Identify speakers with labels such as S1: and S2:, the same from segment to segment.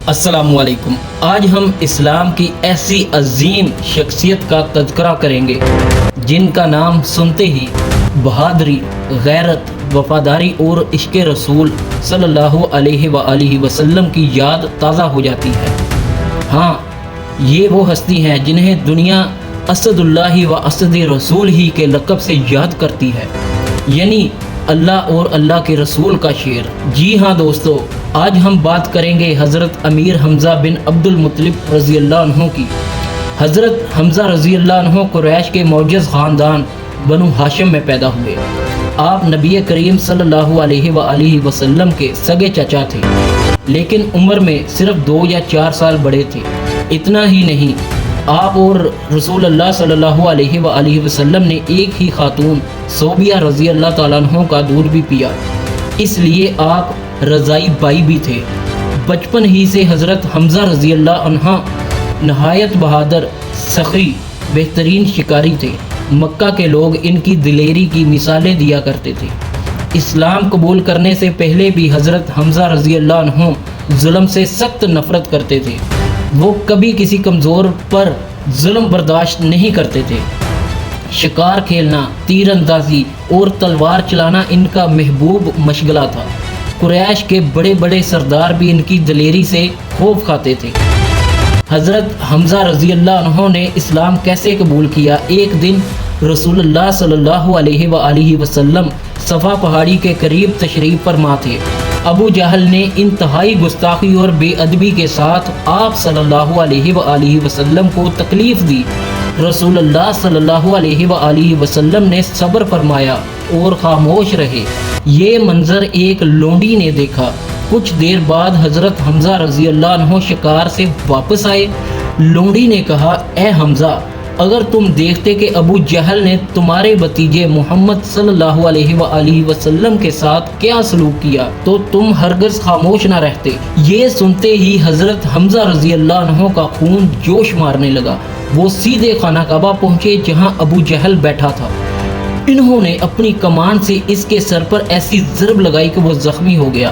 S1: السلام علیکم۔ آج ہم اسلام کی ایسی عظیم شخصیت کا تذکرہ کریں گے جن کا نام سنتے ہی بہادری، غیرت، وفاداری اور عشق رسول صلی اللہ علیہ وآلہ وسلم کی یاد تازہ ہو جاتی ہے۔ ہاں، یہ وہ ہستی ہیں جنہیں دنیا اسد اللہ و اسد رسول ہی کے لقب سے یاد کرتی ہے، یعنی اللہ اور اللہ کے رسول کا شیر۔ جی ہاں دوستو، آج ہم بات کریں گے حضرت امیر حمزہ بن عبد المطلب رضی اللہ عنہ کی۔ حضرت حمزہ رضی اللہ عنہ قریش کے معجز خاندان بنو ہاشم میں پیدا ہوئے۔ آپ نبی کریم صلی اللہ علیہ وآلہ وسلم کے سگے چچا تھے، لیکن عمر میں صرف 2 یا 4 سال بڑے تھے۔ اتنا ہی نہیں، آپ اور رسول اللہ صلی اللہ علیہ وآلہ وسلم نے ایک ہی خاتون صوبیہ رضی اللہ تعالیٰ عنہ کا دودھ بھی پیا، اس لیے آپ رضائی بائی بھی تھے۔ بچپن ہی سے حضرت حمزہ رضی اللہ عنہ نہایت بہادر، سخی، بہترین شکاری تھے۔ مکہ کے لوگ ان کی دلیری کی مثالیں دیا کرتے تھے۔ اسلام قبول کرنے سے پہلے بھی حضرت حمزہ رضی اللہ عنہ ظلم سے سخت نفرت کرتے تھے۔ وہ کبھی کسی کمزور پر ظلم برداشت نہیں کرتے تھے۔ شکار کھیلنا، تیر اندازی اور تلوار چلانا ان کا محبوب مشغلہ تھا۔ قریش کے بڑے بڑے سردار بھی ان کی دلیری سے خوف کھاتے تھے۔ حضرت حمزہ رضی اللہ عنہ نے اسلام کیسے قبول کیا؟ ایک دن رسول اللہ صلی اللہ علیہ وآلہ وسلم صفا پہاڑی کے قریب تشریف فرما تھے۔ ابو جہل نے انتہائی گستاخی اور بے ادبی کے ساتھ آپ صلی اللہ علیہ وآلہ وسلم کو تکلیف دی۔ رسول اللہ صلی اللہ علیہ وآلہ وسلم نے صبر فرمایا اور خاموش رہے۔ یہ منظر ایک لونڈی نے دیکھا۔ کچھ دیر بعد حضرت حمزہ رضی اللہ عنہ شکار سے واپس آئے۔ لونڈی نے کہا، اے حمزہ، اگر تم دیکھتے کہ ابو جہل نے تمہارے بھتیجے محمد صلی اللہ علیہ وآلہ وسلم کے ساتھ کیا سلوک کیا تو تم ہرگز خاموش نہ رہتے۔ یہ سنتے ہی حضرت حمزہ رضی اللہ عنہ کا خون جوش مارنے لگا۔ وہ سیدھے خانہ کعبہ پہنچے جہاں ابو جہل بیٹھا تھا۔ انہوں نے اپنی کمان سے اس کے سر پر ایسی ضرب لگائی کہ وہ زخمی ہو گیا۔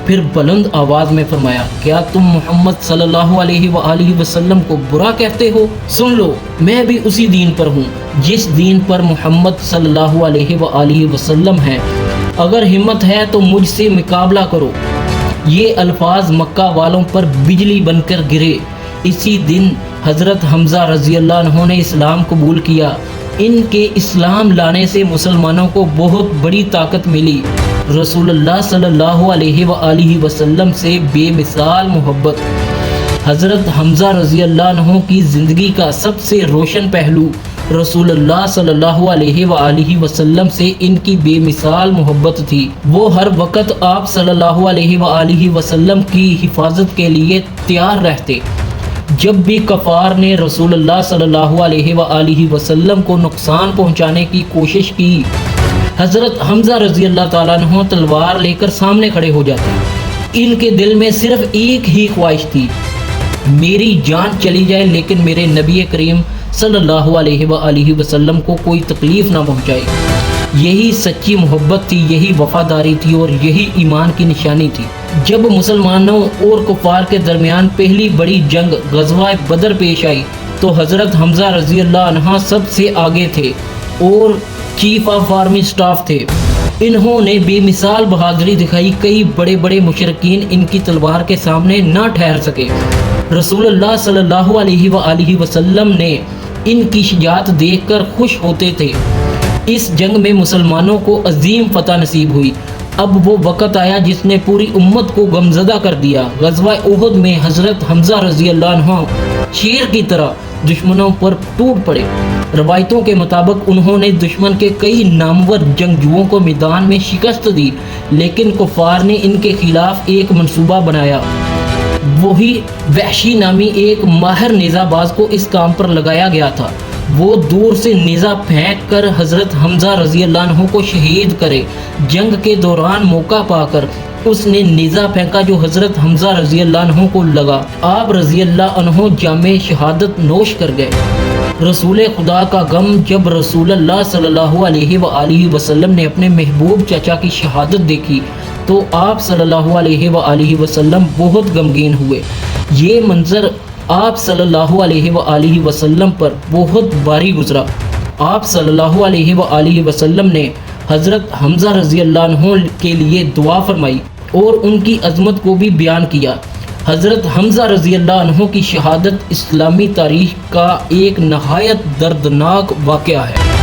S1: پھر بلند آواز میں فرمایا، کیا تم محمد صلی اللہ علیہ وآلہ وسلم کو برا کہتے ہو؟ سن لو، میں بھی اسی دین پر ہوں جس دین پر محمد صلی اللہ علیہ وآلہ وسلم ہے۔ اگر ہمت ہے تو مجھ سے مقابلہ کرو۔ یہ الفاظ مکہ والوں پر بجلی بن کر گرے۔ اسی دن حضرت حمزہ رضی اللہ عنہ نے اسلام قبول کیا۔ ان کے اسلام لانے سے مسلمانوں کو بہت بڑی طاقت ملی۔ رسول اللہ صلی اللہ علیہ وآلہ وسلم سے بے مثال محبت۔ حضرت حمزہ رضی اللہ عنہ کی زندگی کا سب سے روشن پہلو رسول اللہ صلی اللہ علیہ وآلہ وسلم سے ان کی بے مثال محبت تھی۔ وہ ہر وقت آپ صلی اللہ علیہ وآلہ وسلم کی حفاظت کے لیے تیار رہتے۔ جب بھی کفار نے رسول اللہ صلی اللہ علیہ وآلہ وسلم کو نقصان پہنچانے کی کوشش کی، حضرت حمزہ رضی اللہ تعالیٰ عنہ تلوار لے کر سامنے کھڑے ہو جاتے۔ ان کے دل میں صرف ایک ہی خواہش تھی، میری جان چلی جائے لیکن میرے نبی کریم صلی اللہ علیہ وآلہ وسلم کو کوئی تکلیف نہ پہنچائے۔ یہی سچی محبت تھی، یہی وفاداری تھی اور یہی ایمان کی نشانی تھی۔ جب مسلمانوں اور کفار کے درمیان پہلی بڑی جنگ غزوہ بدر پیش آئی تو حضرت حمزہ رضی اللہ عنہ سب سے آگے تھے اور چیف آف آرمی سٹاف تھے۔ انہوں نے بے مثال بہادری دکھائی۔ کئی بڑے بڑے مشرکین ان کی تلوار کے سامنے نہ ٹھہر سکے۔ رسول اللہ صلی اللہ علیہ وآلہ وسلم نے ان کی شجاعت دیکھ کر خوش ہوتے تھے۔ اس جنگ میں مسلمانوں کو عظیم فتح نصیب ہوئی۔ اب وہ وقت آیا جس نے پوری امت کو غمزدہ کر دیا۔ غزوہ احد میں حضرت حمزہ رضی اللہ عنہ شیر کی طرح دشمنوں پر ٹوٹ پڑے۔ روایتوں کے مطابق انہوں نے دشمن کے کئی نامور جنگجوؤں کو میدان میں شکست دی، لیکن کفار نے ان کے خلاف ایک منصوبہ بنایا۔ وہی وحشی نامی ایک ماہر نیزہ باز کو اس کام پر لگایا گیا تھا۔ وہ دور سے نیزہ پھینک کر حضرت حمزہ رضی اللہ عنہ کو شہید کرے۔ جنگ کے دوران موقع پا کر اس نے نیزہ پھینکا جو حضرت حمزہ رضی اللہ عنہ کو لگا۔ آپ رضی اللہ عنہ جام شہادت نوش کر گئے۔ رسول خدا کا غم جب رسول اللہ صلی اللہ علیہ وآلہ وسلم نے اپنے محبوب چچا کی شہادت دیکھی تو آپ صلی اللہ علیہ وآلہ وسلم بہت غمگین ہوئے۔ یہ منظر آپ صلی اللہ علیہ وآلہ وسلم پر بہت باری گزرا۔ آپ صلی اللہ علیہ وآلہ وسلم نے حضرت حمزہ رضی اللہ عنہ کے لیے دعا فرمائی اور ان کی عظمت کو بھی بیان کیا۔ حضرت حمزہ رضی اللہ عنہ کی شہادت اسلامی تاریخ کا ایک نہایت دردناک واقعہ ہے۔